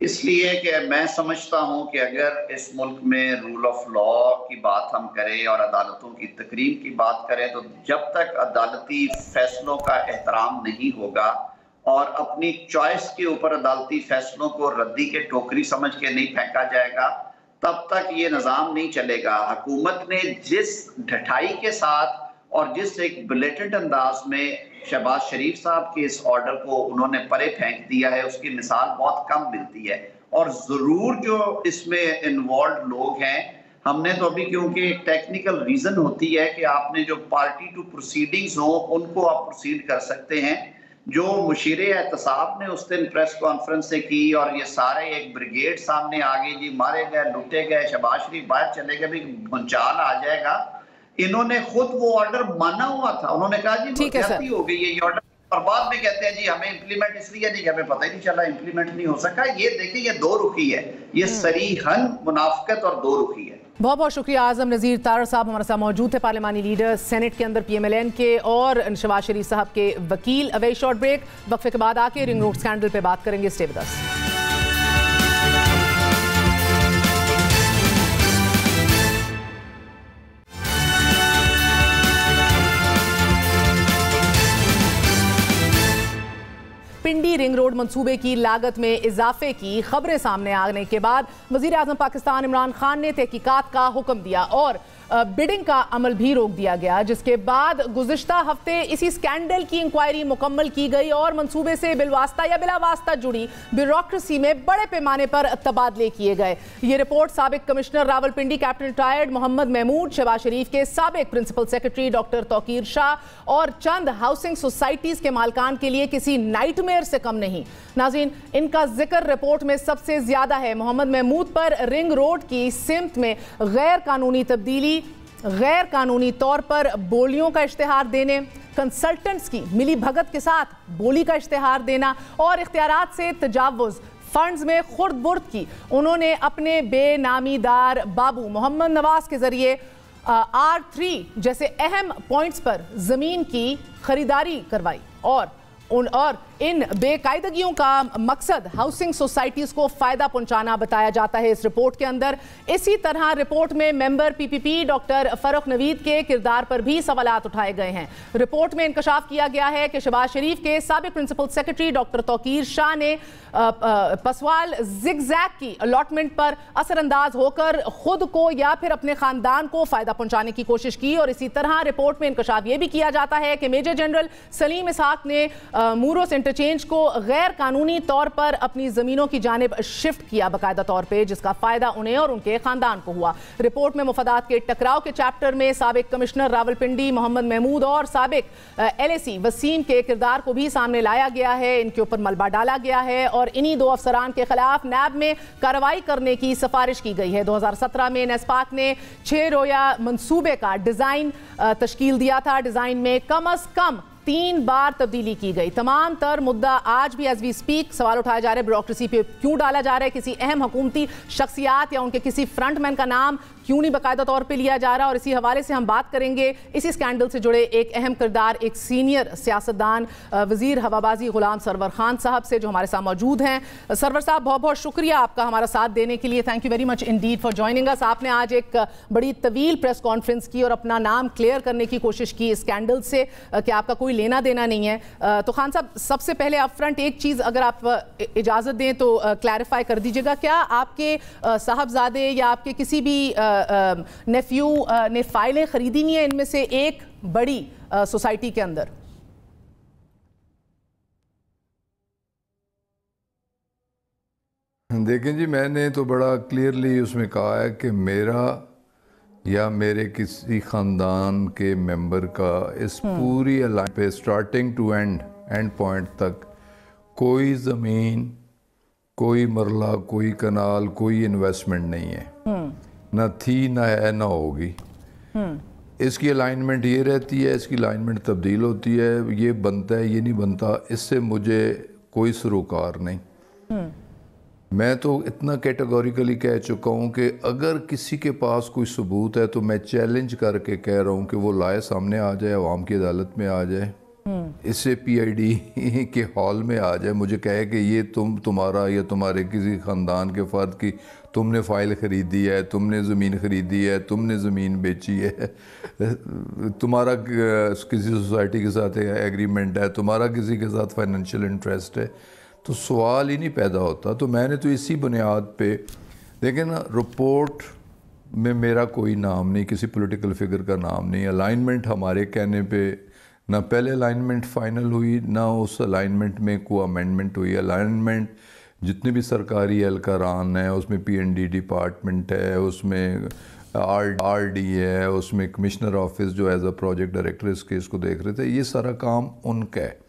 इसलिए कि मैं समझता हूं कि अगर इस मुल्क में रूल ऑफ लॉ की बात हम करें और अदालतों की तकरीम की बात करें, तो जब तक अदालती फैसलों का एहतराम नहीं होगा और अपनी चॉइस के ऊपर अदालती फैसलों को रद्दी के टोकरी समझ के नहीं फेंका जाएगा, तब तक ये निज़ाम नहीं चलेगा। हुकूमत ने जिस ढठाई के साथ और जिस एक ब्लेटेंट अंदाज में शहबाज शरीफ साहब के इस ऑर्डर को उन्होंने परे फेंक दिया है, उसकी मिसाल बहुत कम मिलती है। और ज़रूर जो इसमें इन्वॉल्व लोग हैं, हमने तो अभी, क्योंकि एक टेक्निकल रीज़न होती है कि आपने जो पार्टी टू प्रोसीडिंग्स हो उनको आप प्रोसीड कर सकते हैं। जो मुशीरे एहतसाब ने उस दिन प्रेस कॉन्फ्रेंस से की और ये सारे एक ब्रिगेड सामने आ गई, जी मारे गए, लुटे गए, शहबाज शरीफ बाहर चले गए, भी भूचाल आ जाएगा। इन्होंने खुद वो ऑर्डर माना हुआ था, उन्होंने कहा जी ज्यादती हो गई है ये ऑर्डर, और बाद में कहते हैं जी हमें इंप्लीमेंट इसलिए नहीं, हमें पता ही नहीं चला, इंप्लीमेंट नहीं हो सका। ये देखिए, ये दो रुखी है, ये सरीहन मुनाफिकत और दो रुखी है। बहुत बहुत शुक्रिया। आजम नज़ीर तारड़ साहब हमारे साथ मौजूद थे, पार्लिमानी लीडर सेनेट के अंदर PMLN के, और शहबाज शरीफ साहब के वकील। अ वेरी शॉर्ट ब्रेक, वक्फे के बाद आके रिंग रोड स्कैंडल पे बात करेंगे। Stay with us. Pindi ring road मंसूबे की लागत में इजाफे की खबरें सामने आने के बाद वज़ीर आज़म पाकिस्तान इमरान खान ने तहकीकात का हुक्म दिया और बिडिंग का अमल भी रोक दिया गया, जिसके बाद गुज़िश्ता हफ्ते इसी स्कैंडल की इंक्वायरी मुकम्मल की गई और मंसूबे से बिलवास्ता या बिलावास्ता जुड़ी ब्यूरोक्रेसी में बड़े पैमाने पर तबादले किए गए। ये रिपोर्ट साबिक commissioner Rawalpindi captain retired Mohammad Mahmood, Shahbaz Sharif के साबिक principal secretary doctor Tauqeer Shah और चंद हाउसिंग सोसाइटीज के मालकान के लिए किसी नाइटमेयर से कम नहीं। नाज़रीन, इनका जिक्र रिपोर्ट में सबसे ज्यादा है। मोहम्मद महमूद पर रिंग रोड की सिमत में गैर कानूनी तब्दीली, गैर कानूनी तौर पर बोलियों का इश्तिहार देने, कंसल्टेंट्स की मिली भगत के साथ बोली का इश्तिहार देना और इख्तियारात से तजावुज़, फंड्स में खुर्द बुर्द की। उन्होंने अपने बेनामीदार बाबू मोहम्मद नवाज के जरिए R3 जैसे अहम पॉइंट्स पर जमीन की खरीदारी करवाई और इन बेकायदगियों का मकसद हाउसिंग सोसाइटीज को फायदा पहुंचाना बताया जाता है इस रिपोर्ट के अंदर। इसी तरह रिपोर्ट में member PPP doctor Farrukh Naveed के किरदार पर भी सवालात उठाए गए हैं। रिपोर्ट में इंकशाफ किया गया है कि शहबाज शरीफ के साबिक principal secretary doctor Tauqeer Shah ने पसवाल जिगजैग की अलॉटमेंट पर असरअंदाज होकर खुद को या फिर अपने खानदान को फायदा पहुंचाने की कोशिश की। और इसी तरह रिपोर्ट में इंकशाफ यह भी किया जाता है कि मेजर जनरल सलीम इसहाक ने मूरोस मिस्टर चेंज को गैर कानूनी तौर पर अपनी ज़मीनों की जानिब शिफ्ट किया बाकायदा तौर पर, जिसका फ़ायदा उन्हें और उनके ख़ानदान को हुआ। रिपोर्ट में मुफादात के टकराव के चैप्टर में साबिक कमिश्नर रावलपिंडी मोहम्मद महमूद और साबिक LAC वसीम के किरदार को भी सामने लाया गया है। इनके ऊपर मलबा डाला गया है और इन्हीं दो अफसरान के खिलाफ नैब में कार्रवाई करने की सिफारिश की गई है। 2017 में नेस्पाक ने 6 रोया मंसूबे का डिज़ाइन तश्कील दिया था। डिज़ाइन में कम अज़ कम 3 बार तब्दीली की गई। तमाम तर मुद्दा आज भी एज वी स्पीक सवाल उठाए जा रहे हैं, ब्यूरोक्रेसी पे क्यों डाला जा रहा है, किसी अहम हुकूमती शख्सियात या उनके किसी फ्रंटमैन का नाम क्यों नहीं बाकायदा तौर पे लिया जा रहा। और इसी हवाले से हम बात करेंगे इसी स्कैंडल से जुड़े एक अहम किरदार, एक सीनियर सियासतदान वजीर हवाबाजी गुलाम सरवर खान साहब से, जो हमारे साथ मौजूद हैं। सरवर साहब, बहुत बहुत शुक्रिया आपका हमारा साथ देने के लिए। Thank you very much Indeed for joining us. आपने आज एक बड़ी तवील प्रेस कॉन्फ्रेंस की और अपना नाम क्लियर करने की कोशिश की इस स्कैंडल से कि आपका कोई लेना देना नहीं है। तो खान साहब, सबसे पहले अप फ्रंट एक चीज़ अगर आप इजाज़त दें तो क्लैरिफाई कर दीजिएगा, क्या आपके साहबजादे या आपके किसी भी नेफ्यू ने फाइलें खरीदी हुई हैं इनमें से एक बड़ी सोसाइटी के अंदर? देखें जी, मैंने तो बड़ा क्लियरली उसमें कहा है कि मेरा या मेरे किसी ख़ानदान के मेंबर का इस पूरी अलाइन पे स्टार्टिंग टू एंड पॉइंट तक कोई ज़मीन, कोई मरला, कोई कनाल, कोई इन्वेस्टमेंट नहीं है। ना थी, ना है, ना होगी। इसकी अलाइनमेंट ये रहती है, इसकी अलाइनमेंट तब्दील होती है, ये बनता है, ये नहीं बनता, इससे मुझे कोई सरोकार नहीं। मैं तो इतना कैटेगोरिकली कह चुका हूँ कि अगर किसी के पास कोई सबूत है तो मैं चैलेंज करके कह रहा हूँ कि वो लाए सामने आ जाए, अवाम की अदालत में आ जाए, इससे PID के हॉल में आ जाए, मुझे कहे कि ये तुम्हारा या तुम्हारे किसी ख़ानदान के फ़र्द की तुमने फ़ाइल ख़रीदी है, तुमने ज़मीन ख़रीदी है, तुमने ज़मीन बेची है, तुम्हारा किसी सोसाइटी के साथ एग्रीमेंट है, तुम्हारा किसी के साथ फाइनेंशियल इंटरेस्ट है, तो सवाल ही नहीं पैदा होता। तो मैंने तो इसी बुनियाद पे, देखें ना, रिपोर्ट में मेरा कोई नाम नहीं, किसी पॉलिटिकल फिगर का नाम नहीं। अलाइनमेंट हमारे कहने पे ना पहले अलाइनमेंट फ़ाइनल हुई, ना उस अलाइनमेंट में कोई अमेंडमेंट हुई। अलाइनमेंट जितने भी सरकारी एहलकारान हैं उसमें PND डिपार्टमेंट है, उसमें RD है, उसमें कमिश्नर ऑफिस जो एज अ प्रोजेक्ट डायरेक्टर इस केस को देख रहे थे, ये सारा काम उनका है।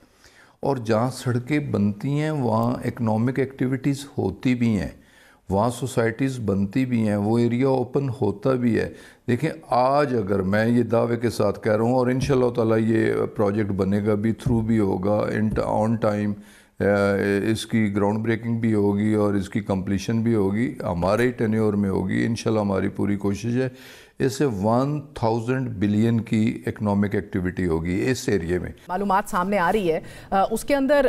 और जहाँ सड़कें बनती हैं वहाँ इकनॉमिक एक्टिविटीज़ होती भी हैं, वहाँ सोसाइटीज़ बनती भी हैं, वो एरिया ओपन होता भी है। देखें, आज अगर मैं ये दावे के साथ कह रहा हूँ और इंशाल्लाह ताला ये प्रोजेक्ट बनेगा भी, थ्रू भी होगा, ऑन टाइम इसकी ग्राउंड ब्रेकिंग भी होगी और इसकी कंप्लीशन भी होगी, हमारे ही टेन्योर में होगी इंशाल्लाह। हमारी पूरी कोशिश है, इससे 1000 बिलियन की इकनॉमिक एक्टिविटी होगी इस एरिया में। मालूमात सामने आ रही है उसके अंदर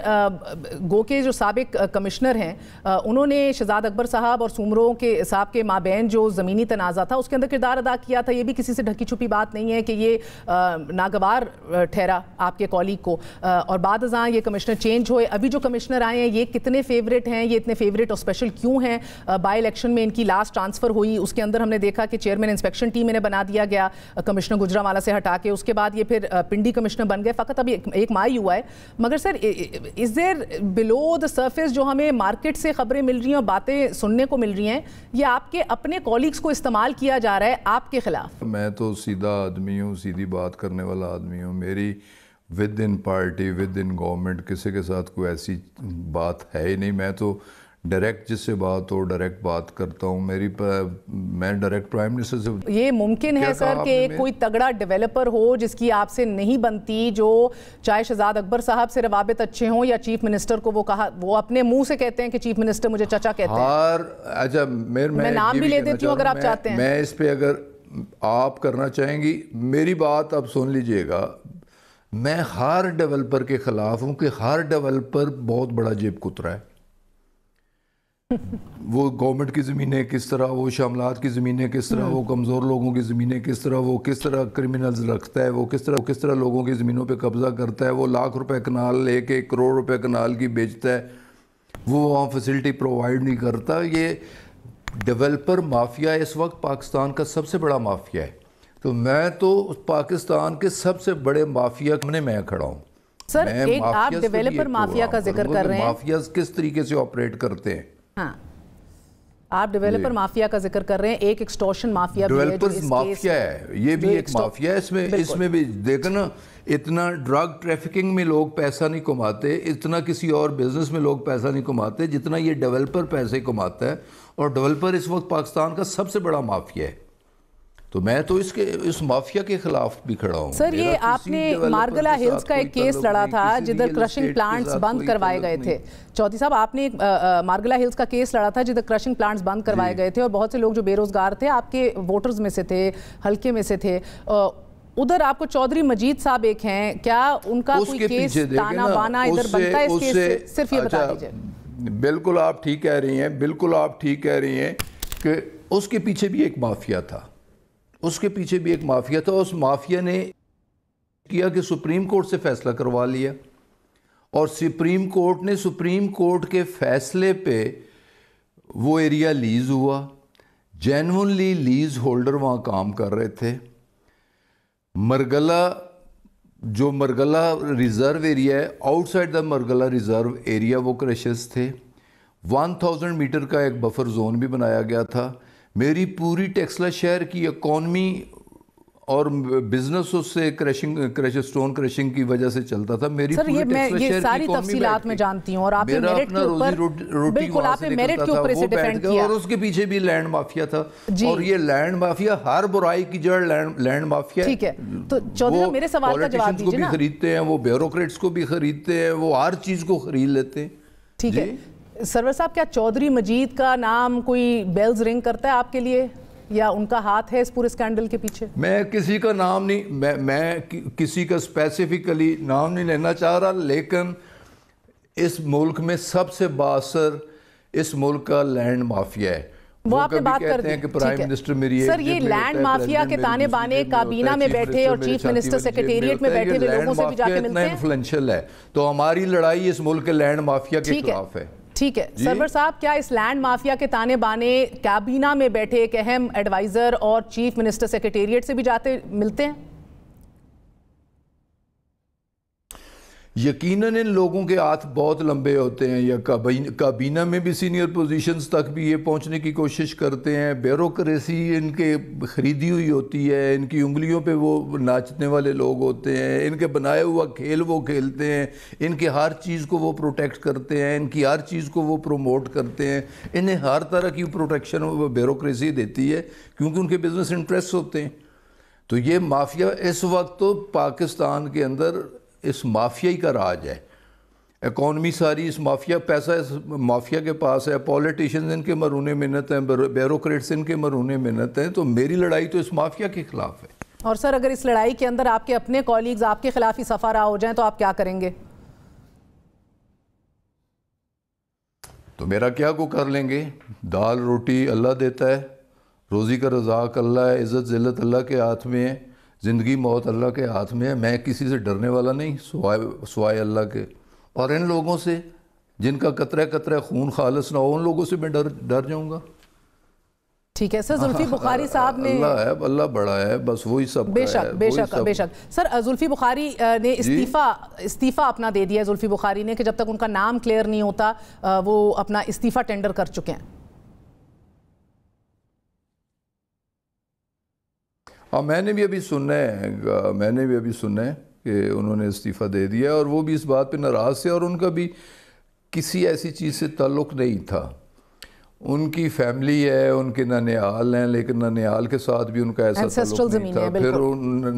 गो के जो साबिक कमिश्नर हैं उन्होंने शहजाद अकबर साहब और सुमरों के साहब के माबैन जो ज़मीनी तनाज़ा था उसके अंदर किरदार अदा किया था। ये भी किसी से ढकी छुपी बात नहीं है कि ये नागवार ठहरा आपके कॉलीग को, और बाद अज़ां ये कमिश्नर चेंज हुए, अभी जो कमिश्नर आए हैं ये कितने फेवरेट हैं, ये इतने फेवरेट और स्पेशल क्यों हैं? बाई इलेक्शन में इनकी लास्ट ट्रांसफ़र हुई, उसके अंदर हमने देखा कि चेयरमैन इंस्पेक्शन टीम इन्हें बना दिया गया कमिश्नर गुजरावाला से हटा के, उसके बाद ये फिर पिंडी कमिश्नर बन गए। फ़कत अभी एक माह ही हुआ है, मगर sir is there below the surface जो हमें मार्केट से खबरें मिल रही हैं और बातें सुनने को मिल रही हैं, ये आपके अपने कॉलीग्स को इस्तेमाल किया जा रहा है आपके खिलाफ? मैं तो सीधा आदमी हूँ, सीधी बात करने वाला आदमी हूँ। मेरी with in party, with in government किसी के साथ कोई ऐसी बात है ही नहीं। मैं तो डायरेक्ट जिससे बात हो डायरेक्ट बात करता हूँ। मैं डायरेक्ट प्राइम मिनिस्टर से। ये मुमकिन है सर कि कोई तगड़ा डेवलपर हो जिसकी आपसे नहीं बनती, जो चाहे शहजाद अकबर साहब से रवाबित अच्छे हों या चीफ मिनिस्टर को वो अपने मुंह से कहते हैं कि चीफ मिनिस्टर मुझे चचा कहते हैं। अच्छा, मैं नाम भी ले देती हूँ अगर आप चाहते हैं। मैं इस पे अगर आप करना चाहेंगी, मेरी बात आप सुन लीजिएगा। मैं हर डेवलपर के खिलाफ हूँ कि हर डेवलपर बहुत बड़ा जेब कुतरा है। वो गवर्नमेंट की ज़मीनें किस तरह, वो शामलात की ज़मीनें किस तरह, वो कमज़ोर लोगों की ज़मीनें किस तरह, वो किस तरह क्रिमिनल्स रखता है, वो किस तरह लोगों की ज़मीनों पे कब्ज़ा करता है, वो लाख रुपए कनाल लेके 1 करोड़ रुपए कनाल की बेचता है, वो वहाँ फैसिलिटी प्रोवाइड नहीं करता। ये डेवलपर माफिया इस वक्त पाकिस्तान का सबसे बड़ा माफिया है। तो मैं तो पाकिस्तान के सबसे बड़े माफिया में मैं खड़ा हूँ। सर एक आप डेवलपर माफिया का जिक्र कर रहे हैं, माफिया किस तरीके से ऑपरेट करते हैं। हाँ, आप डेवलपर माफिया का जिक्र कर रहे हैं, एक एक्सटॉर्शन माफिया भी है, डेवलपर्स माफिया है, ये भी एक माफिया है। इसमें भी देखना, इतना ड्रग ट्रैफिकिंग में लोग पैसा नहीं कमाते, इतना किसी और बिजनेस में लोग पैसा नहीं कमाते जितना ये डेवलपर पैसे कमाता है। और डेवलपर इस वक्त पाकिस्तान का सबसे बड़ा माफिया है। तो मैं तो इस माफिया के खिलाफ भी खड़ा हूँ। सर ये आपने मारगला हिल्स का एक केस लड़ा था जिधर क्रशिंग प्लांट्स बंद करवाए गए थे। चौधरी साहब, आपने मारगला हिल्स का केस लड़ा था जिधर क्रशिंग प्लांट्स बंद करवाए गए थे और बहुत से लोग जो बेरोजगार थे आपके वोटर्स में से थे, हल्के में से थे। उधर आपको चौधरी मजीद साहब एक हैं, क्या उनका कोई केस ताना बाना इधर बनता है इस केस से? सिर्फ ये बता दीजिए। बिल्कुल आप ठीक कह रही हैं, बिल्कुल आप ठीक कह रही हैं कि उसके पीछे भी एक माफिया था, उसके पीछे भी एक माफिया था। उस माफिया ने किया कि सुप्रीम कोर्ट से फैसला करवा लिया और सुप्रीम कोर्ट के फैसले पे वो एरिया लीज हुआ। जेन्युइनली लीज होल्डर वहाँ काम कर रहे थे। मरगला रिजर्व एरिया है, outside the Margalla reserve area वो क्रशेस थे। 1000 मीटर का एक बफर जोन भी बनाया गया था। मेरी पूरी टेक्सला शहर की इकॉनमी और बिजनेस उससे स्टोन क्रशिंग की वजह से चलता था। मेरी सर ये सारी तफसीलात में जानती हूँ और आपने मेरिट के ऊपर बिल्कुल आपने मेरिट के ऊपर इसे डिफेंड किया। और उसके पीछे भी लैंड माफिया था और ये लैंड माफिया, हर बुराई की जड़ लैंड माफिया। ठीक है, तो चौधरी साहब मेरे सवाल का जवाब दीजिए ना। खरीदते हैं वो, ब्यूरोक्रेट्स को भी खरीदते हैं वो, हर चीज को खरीद लेते हैं। ठीक है सरवर साहब, क्या चौधरी मजीद का नाम कोई बेल्स रिंग करता है आपके लिए या उनका हाथ है इस पूरे स्कैंडल के पीछे? मैं किसी का नाम नहीं, मैं किसी का स्पेसिफिकली नाम नहीं लेना चाह रहा, लेकिन इस मुल्क में सबसे बासर इस मुल्क का लैंड माफिया है। वो आपने बात कर दी कि प्राइम मिनिस्टर मेरी सर ये लैंड माफिया के ताने बाने काबीना में बैठे और चीफ मिनिस्टर सेक्रेटेरिएट में बैठे हुए लोगों से भी जाके मिलते हैं। इन्फ्लुएंशियल है, तो हमारी लड़ाई इस मुल्क के लैंड माफिया के खिलाफ है। ठीक है सरवर साहब, क्या इस लैंड माफिया के ताने बाने काबीना में बैठे एक अहम एडवाइजर और चीफ मिनिस्टर सेक्रेटेरिएट से भी जाते मिलते हैं? यकीनन इन लोगों के हाथ बहुत लंबे होते हैं, या काबीना में भी सीनियर पोजीशंस तक भी ये पहुंचने की कोशिश करते हैं। ब्यूरोक्रेसी इनके खरीदी हुई होती है, इनकी उंगलियों पे वो नाचने वाले लोग होते हैं, इनके बनाया हुआ खेल वो खेलते हैं, इनके हर चीज़ को वो प्रोटेक्ट करते हैं, इनकी हर चीज़ को वो प्रमोट करते हैं। इन्हें हर तरह की प्रोटेक्शन ब्यूरोक्रेसी देती है क्योंकि उनके बिजनेस इंटरेस्ट होते हैं। तो ये माफिया इस वक्त तो पाकिस्तान के अंदर इस माफिया का राज है। इकॉनमी सारी इस माफिया, पैसा इस माफिया के पास है। पॉलिटिशियंस इनके मरूने मिन्नत हैं, ब्यूरोक्रेट्स इनके मरूने मिन्नत हैं। तो मेरी लड़ाई तो इस माफिया के खिलाफ है। और सर अगर इस लड़ाई के अंदर आपके अपने कॉलीग्स आपके खिलाफ ही सफारा हो जाएं तो आप क्या करेंगे? तो मेरा क्या को कर लेंगे। दाल रोटी अल्लाह देता है, रोज़ी का रज़ाक अल्लाह है, इज़्ज़त ज़िल्लत अल्लाह के हाथ में है, ज़िंदगी मौत अल्लाह के हाथ में है। मैं किसी से डरने वाला नहीं सिवाय अल्लाह के। और इन लोगों से जिनका कतरा कतरा खून खालिस ना हो, उन लोगों से मैं डर जाऊंगा। ठीक है सर, जुल्फी बुखारी साहब ने, अल्लाह है, अल्लाह बड़ा है, बस वही सब बेशक बेशक बेशक। सर जुल्फी बुखारी ने इस्तीफा अपना दे दिया, जुल्फी बुखारी ने, कि जब तक उनका नाम क्लियर नहीं होता वो अपना इस्तीफा टेंडर कर चुके हैं। हाँ, मैंने भी अभी सुना है कि उन्होंने इस्तीफ़ा दे दिया और वो भी इस बात पे नाराज़ थे और उनका भी किसी ऐसी चीज़ से ताल्लुक़ नहीं था। उनकी फैमिली है, उनके ननिहाल हैं, लेकिन ननिहाल के साथ भी उनका ऐसा ताल्लुक़ नहीं था। फिर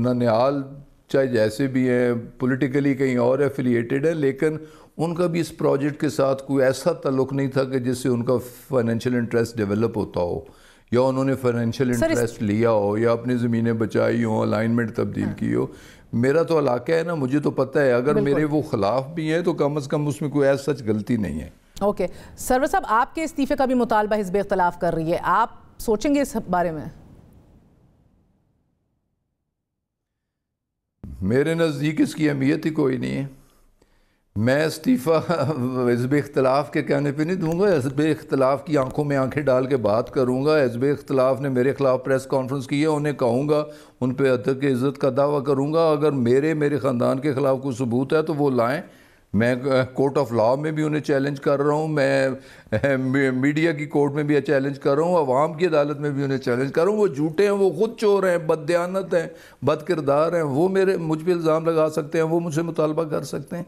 ननिहाल चाहे जैसे भी हैं, पॉलिटिकली कहीं और एफिलिएटेड है, लेकिन उनका भी इस प्रोजेक्ट के साथ कोई ऐसा ताल्लुक़ नहीं था कि जिससे उनका फाइनेंशियल इंटरेस्ट डेवलप होता हो, या उन्होंने फाइनेंशियल इंटरेस्ट लिया हो, या अपनी ज़मीनें बचाई हो, अलाइनमेंट तब्दील की हो। मेरा तो इलाका है ना, मुझे तो पता है, अगर मेरे वो खिलाफ भी हैं तो कम से कम उसमें कोई ऐसा सच गलती नहीं है। ओके सरवर साहब, आपके इस्तीफे का भी मुतालबा हिज़्ब इख्तिलाफ कर रही है, आप सोचेंगे इस बारे में? मेरे नज़दीक इसकी अहमियत ही कोई नहीं है। मैं इस्तीफ़ा हिज़्ब इख्तिलाफ के कहने पे नहीं दूंगा। हिज़्ब इख्तिलाफ की आंखों में आंखें डाल के बात करूंगा। हिज़्ब इख्तिलाफ ने मेरे ख़िलाफ़ प्रेस कॉन्फ्रेंस की है, उन्हें कहूँगा, उन पे अदब की इज़्ज़त का दावा करूँगा। अगर मेरे ख़ानदान के ख़िलाफ़ कोई सबूत है तो वो लाएँ। मैं कोर्ट ऑफ लॉ में भी उन्हें चैलेंज कर रहा हूँ, मैं मीडिया की कोर्ट में भी चैलेंज कर रहा हूँ, अवाम की अदालत में भी उन्हें चैलेंज कर रहा हूँ। वो झूठे हैं, वो खुद चोर हैं, बददियानत हैं, बदकिरदार हैं। वो मुझ पर इल्ज़ाम लगा सकते हैं, वो मुझसे मुतालबा कर सकते हैं।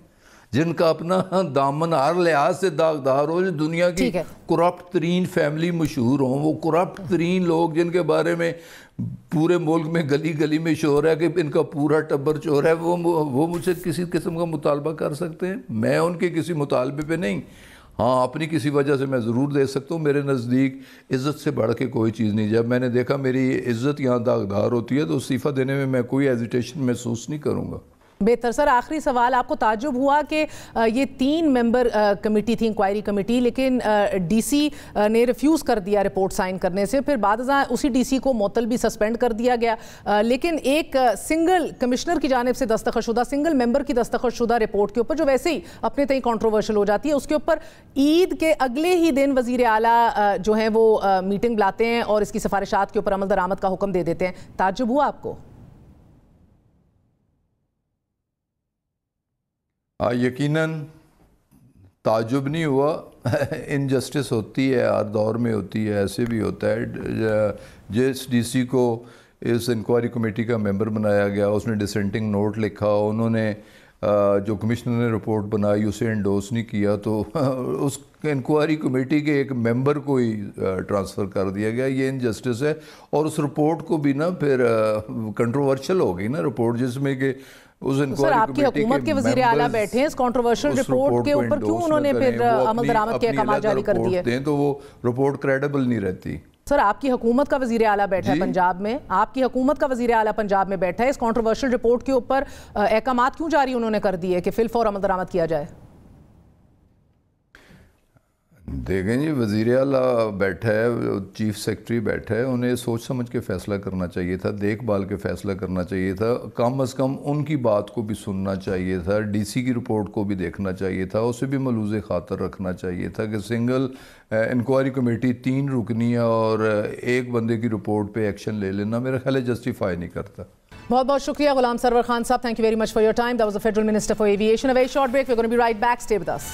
जिनका अपना दामन हर लिहाज से दागदार हो, जो दुनिया की करप्ट तरीन फैमिली मशहूर हो, वो करप्ट तरीन लोग जिनके बारे में पूरे मुल्क में गली गली में शोर है कि इनका पूरा टब्बर चोर है, वो मुझसे किसी किस्म का मुतालबा कर सकते हैं। मैं उनके किसी मुतालबे पे नहीं, हाँ अपनी किसी वजह से मैं ज़रूर दे सकता हूँ। मेरे नज़दीक इज़्ज़त से बढ़ के कोई चीज़ नहीं। जब मैंने देखा मेरी इज़्ज़त यहाँ दागदार होती है तो इस्तीफ़ा देने में मैं कोई हेजिटेशन महसूस नहीं करूँगा। बेहतर। सर आखिरी सवाल, आपको ताज्जुब हुआ कि ये 3 मेंबर कमेटी थी, इंक्वायरी कमेटी, लेकिन डीसी ने रिफ्यूज़ कर दिया रिपोर्ट साइन करने से, फिर बाद उसी डीसी को मुअत्तल भी सस्पेंड कर दिया गया, लेकिन एक सिंगल कमिश्नर की जानिब से दस्तखतशुदा, सिंगल मेंबर की दस्तखतशुदा रिपोर्ट के ऊपर जो वैसे ही अपने तय कंट्रोवर्शियल हो जाती है, उसके ऊपर ईद के अगले ही दिन वज़ीर आला जो हैं वो मीटिंग बुलाते हैं और इसकी सिफारिशात के ऊपर अमल दरामद का हुक्म दे देते हैं। ताज्जुब हुआ आपको? यकीनन ताजुब नहीं हुआ। इनजस्टिस होती है, हर दौर में होती है, ऐसे भी होता है। जिस डीसी को इस इंक्वायरी कमेटी का मेंबर बनाया गया, उसने डिसेंटिंग नोट लिखा, उन्होंने जो कमिश्नर ने रिपोर्ट बनाई उसे एंडोर्स नहीं किया, तो उस इंक्वायरी कमेटी के एक मेंबर को ही ट्रांसफ़र कर दिया गया। ये इनजस्टिस है। और उस रिपोर्ट को भी ना फिर कंट्रोवर्शियल हो गई ना रिपोर्ट, जिसमें कि उस सर आपकी हुकूमत के वज़ीर आला बैठे हैं, इस कंट्रोवर्शियल रिपोर्ट के ऊपर क्यों उन्होंने फिर अमल दरामद के अहकाम जारी कर दिए? तो वो रिपोर्ट क्रेडिबल नहीं रहती। सर आपकी हुकूमत का वज़ीर आला बैठा है पंजाब में, आपकी हुकूमत का वज़ीर आला पंजाब में बैठा है, इस कंट्रोवर्शियल रिपोर्ट के ऊपर अहकाम क्यों जारी उन्होंने कर दिए कि फिल फौर अमल दरामद किया जाए? देखें जी, वज़ीर आला बैठा है, चीफ सेक्रेटरी बैठा है, उन्हें सोच समझ के फ़ैसला करना चाहिए था, देखभाल के फ़ैसला करना चाहिए था, कम अज़ कम उनकी बात को भी सुनना चाहिए था, डीसी की रिपोर्ट को भी देखना चाहिए था, उसे भी मलूज़े ख़ातर रखना चाहिए था कि सिंगल इंक्वायरी कमेटी 3 रुकनियाँ और एक बंदे की रिपोर्ट पर एक्शन ले लेना मेरा ख्याल है जस्टिफाई नहीं करता। बहुत बहुत शुक्रिया गुलाम सरवर खान साहब, thank you very much for your time. That was the federal minister for aviation. A very short break, we are going to be right back, stay with us.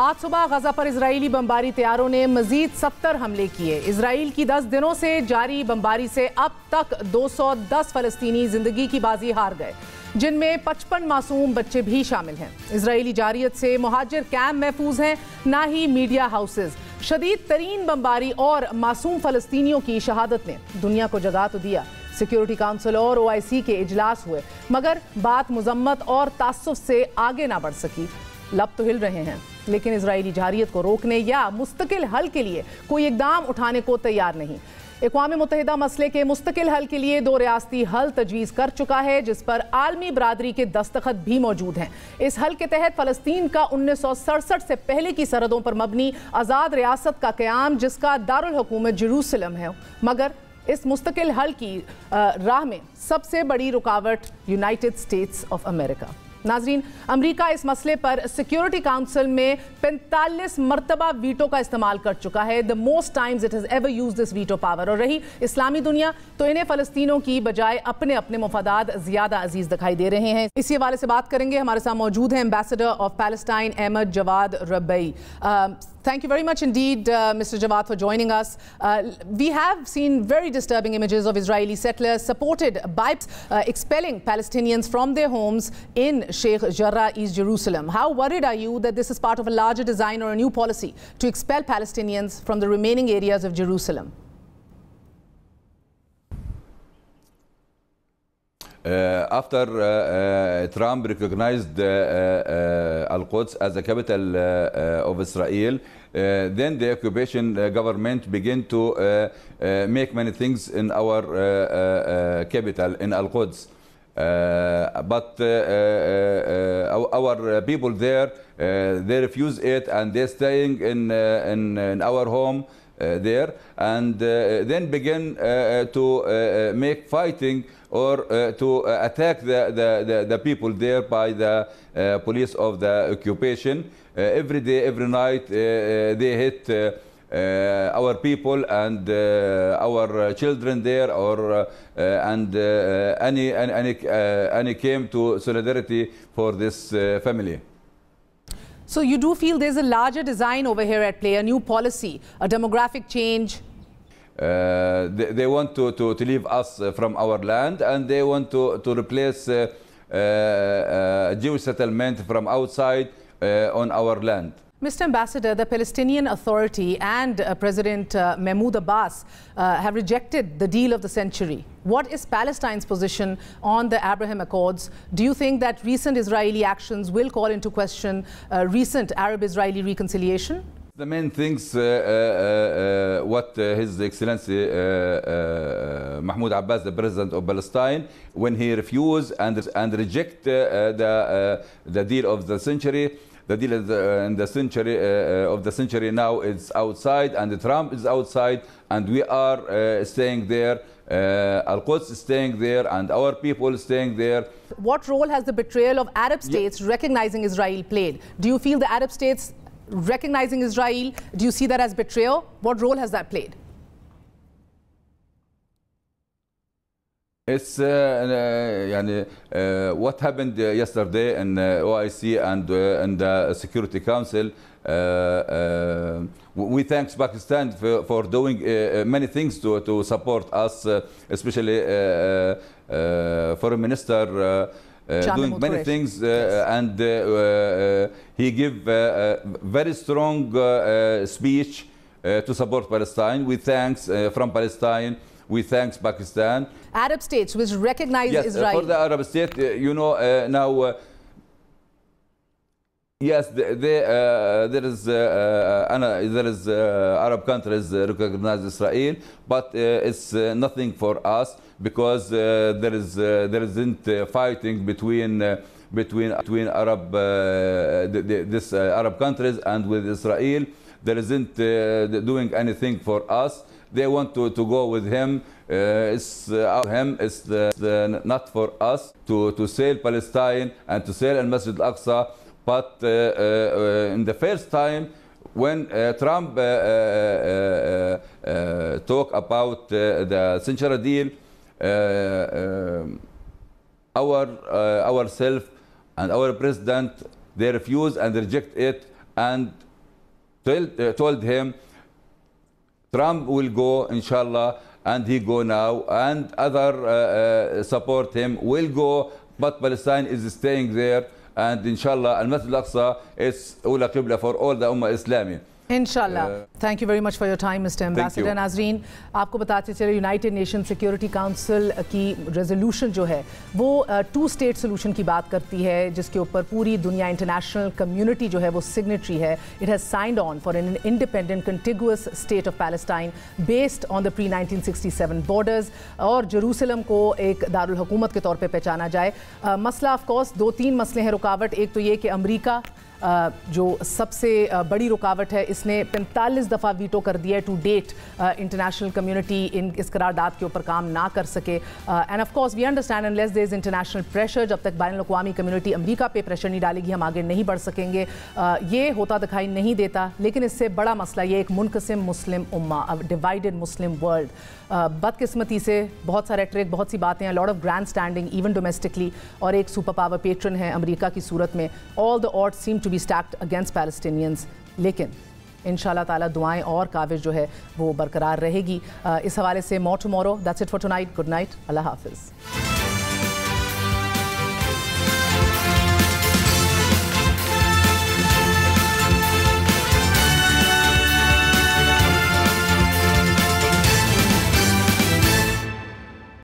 आज सुबह गजा पर इजरायली बमबारी तैयारों ने मजीद 70 हमले किए। इजराइल की 10 दिनों से जारी बमबारी से अब तक 210 फलस्तीनी जिंदगी की बाजी हार गए, जिनमें 55 मासूम बच्चे भी शामिल हैं। इजरायली जारियत से मुहाजिर कैंप महफूज हैं, ना ही मीडिया हाउसेज। शदीद तरीन बमबारी और मासूम फलस्तीनियों की शहादत ने दुनिया को जगा तो दिया। सिक्योरिटी काउंसिल और OIC के इजलास हुए, मगर बात मजम्मत और तासुफ से आगे ना बढ़ सकी। लब तो हिल रहे हैं, लेकिन इजरायली जारियत को रोकने या मुस्तकिल हल के लिए कोई इकदाम उठाने को तैयार नहीं। अक़वाम मुत्तहिदा मसले के मुस्तकिल हल के लिए 2 रियासती हल तजवीज़ कर चुका है, जिस पर आलमी बरादरी के दस्तखत भी मौजूद हैं। इस हल के तहत फ़लस्तीन का 1967 से पहले की सरहदों पर मबनी आज़ाद रियासत का क़याम, जिसका दारुल हुकूमत जेरूसलम है। मगर इस मुस्तकिल हल की राह में सबसे बड़ी रुकावट यूनाइटेड स्टेट्स ऑफ अमेरिका। नाजरीन, अमेरिका इस मसले पर सिक्योरिटी काउंसिल में 45 मरतबा वीटो का इस्तेमाल कर चुका है, the most times it has ever used this veto power. और रही इस्लामी दुनिया, तो इन्हें फ़लस्तीनों की बजाय अपने अपने मुफादात ज़्यादा अजीज दिखाई दे रहे हैं। इसी हवाले से बात करेंगे, हमारे साथ मौजूद हैं ambassador of Palestine Ahmad Jawad Rabai. Thank you very much indeed, Mr. Jawad, for joining us. We have seen very disturbing images of Israeli settlers supported by expelling Palestinians from their homes in Sheikh Jarrah, East Jerusalem. How worried are you that this is part of a larger design or a new policy to expel Palestinians from the remaining areas of Jerusalem? After Trump recognized Al-Quds as the capital of Israel, then the occupation government began to make many things in our capital, in Al-Quds. But our people there, they refuse it, and they're staying in our home there, and then begin to make fighting or to attack the people there by the police of the occupation. Every day, every night, they hit our people and our children there, or and any came to solidarity for this family. So you do feel there's a larger design over here at play, a new policy, a demographic change? They want to leave us from our land, and they want to replace Jewish settlement from outside on our land. Mr. Ambassador, the Palestinian Authority and President Mahmoud Abbas have rejected the deal of the century. What is Palestine's position on the Abraham Accords? Do you think that recent Israeli actions will call into question recent Arab-Israeli reconciliation? The main things what His Excellency Mahmoud Abbas, the President of Palestine, when he refused and reject the deal of the century. The deal in the century of the century now is outside, and Trump is outside, and we are staying there. Al-Quds is staying there, and our people staying there. What role has the betrayal of Arab states recognizing Israel played? Do you feel the Arab states recognizing Israel, do you see that as betrayal? What role has that played? It's what happened yesterday in OIC and the Security Council. We thank Pakistan for doing many things to support us, especially Foreign Minister doing many things, and he gave very strong speech to support Palestine. We thanks from Palestine. We thank Pakistan. Arab states which recognize Israel. For the Arab state, you know, now, yes, there is Arab countries recognize Israel, but it's nothing for us, because there isn't fighting between Arab this Arab countries and with Israel. There isn't doing anything for us. They want to go with him. It's not for us to sell Palestine and to sell Al-Masjid Al-Aqsa. But in the first time, when Trump talked about the century deal, ourselves and our president, they refused and reject it, and told him Trump will go, inshallah, and he go now, and other support him will go, but Palestine is staying there, and inshallah Al-Masjid Al-Aqsa is ula qibla for all the Ummah Islami. इंशाल्लाह। Thank you very much for your time mister ambassador. नाजरीन, आपको बताते चले United nation security council की resolution जो है वो 2 state solution की बात करती है, जिसके ऊपर पूरी दुनिया, इंटरनेशनल कम्युनिटी जो है वो सिग्नेटरी है। It has signed on for an independent contiguous state of Palestine based on the pre 1967 borders, और जेरूसलम को एक दारुल हुकूमत के तौर पर पहचाना जाए। मसला ऑफ कोर्स 2-3 मसले हैं रुकावट। एक तो ये कि अमरीका जो सबसे बड़ी रुकावट है, इसने 45 दफ़ा वीटो कर दिया है टू डेट। इंटरनेशनल कम्युनिटी इस करारदाद के ऊपर काम ना कर सके। And of course we understand unless there is international pressure, जब तक बैनुल अक़वामी कम्युनिटी अमेरिका पे प्रेशर नहीं डालेगी हम आगे नहीं बढ़ सकेंगे। ये होता दिखाई नहीं देता, लेकिन इससे बड़ा मसला ये एक मुनक़सिम मुस्लिम उम्मा, डिवाइडेड मुस्लिम वर्ल्ड। बदकिस्मती से बहुत सारे ट्रिक, बहुत सी बातें हैं, lot of grand standing even domestically, और एक सुपर पावर पेट्रन है अमेरिका की सूरत में। All the odds seem to be stacked against Palestinians, लेकिन इंशाल्लाह ताला दुआएं और काविश जो है वो बरकरार रहेगी। इस हवाले से more tomorrow. That's it for tonight. Good night, अल्लाह हाफिज़।